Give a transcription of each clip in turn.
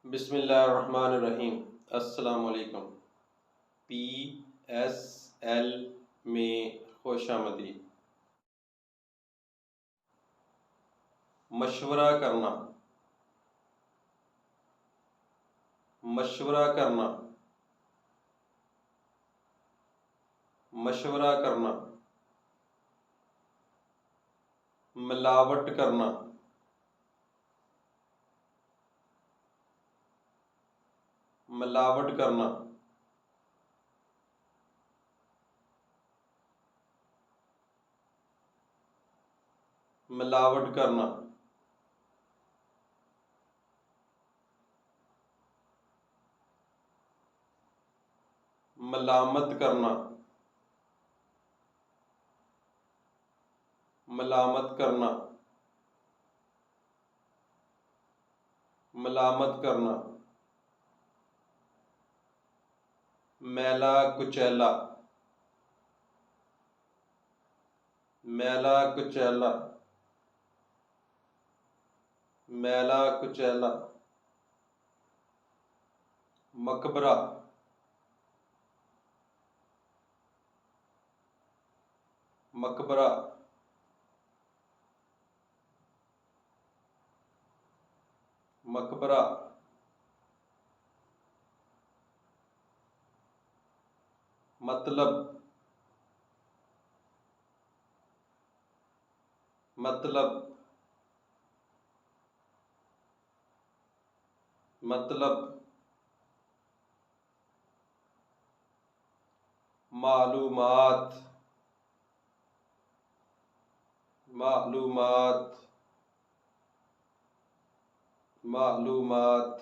बिस्मिल्लाहिर्रहमानिर्रहीम। अस्सलाम वालेकुम। PSL में खुशामदीद। मशवरा करना, मशवरा करना, मशवरा करना, मिलावट करना, मिलावट करना, मिलावट करना, मलामत करना, मलामत करना, मलामत करना, मेला कुचैला, मेला कुचैला, मेला कुचैला, मकबरा, मकबरा, मकबरा, मतलब, मतलब, मतलब, मालूमात, मालूमात, मालूमात,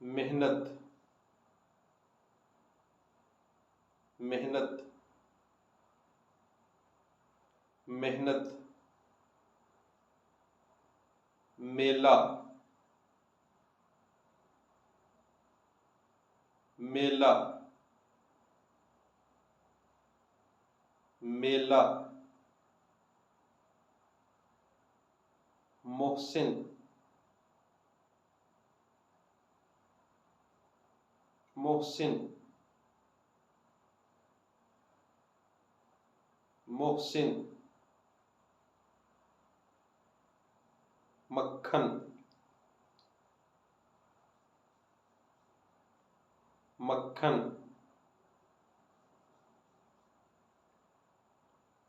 मेहनत, मेहनत, मेहनत, मेला, मेला, मेला, मोहसिन, मोहसिन, मोहसिन, मक्खन, मक्खन,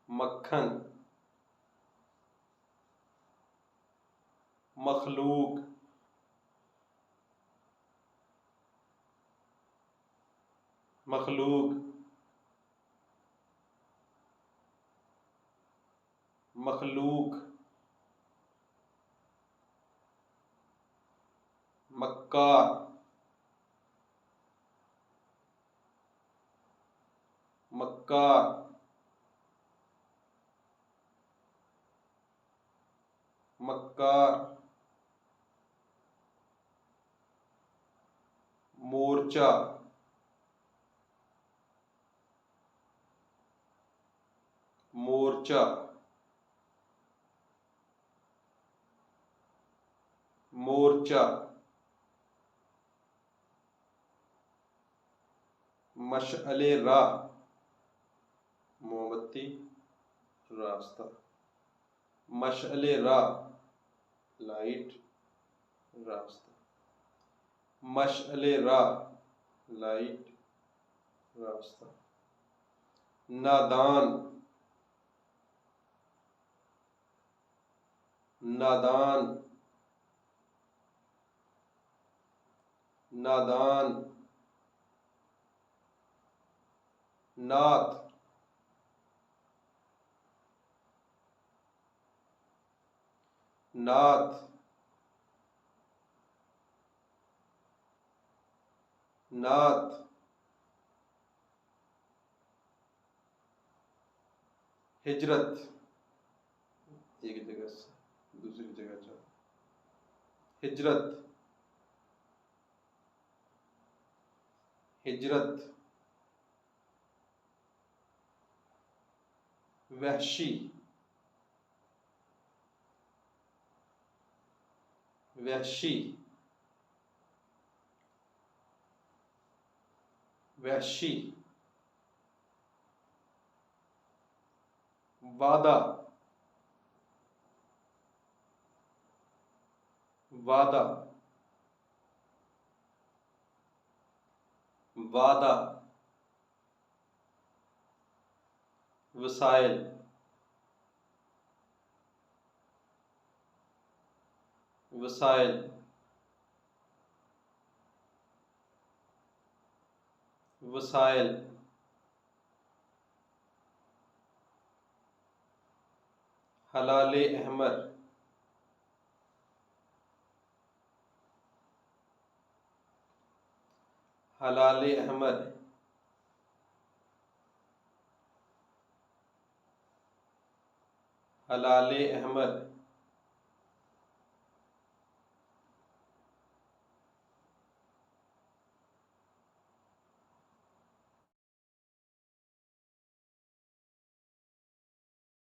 मक्खन, makhlooq, makhlooq, makhlooq, makkar, makkar, makkar, morcha, morcha, morcha, मशअले राह, मोमबत्ती, रास्ता, मशअले राह, लाइट, रास्ता, मशअले राह, लाइट, रास्ता, नादान, नादान, नादान, नात, नात, नात, हिजरत, एक जगह से दूसरी जगह जाओ, हिजरत, हिजरत, वहशी, वहशी, वहशी, वादा, वादा, वादा, वसाइल, वसाइल, वसाइल, हलाल अहमर, हलाल अहमर, हलाल अहमर,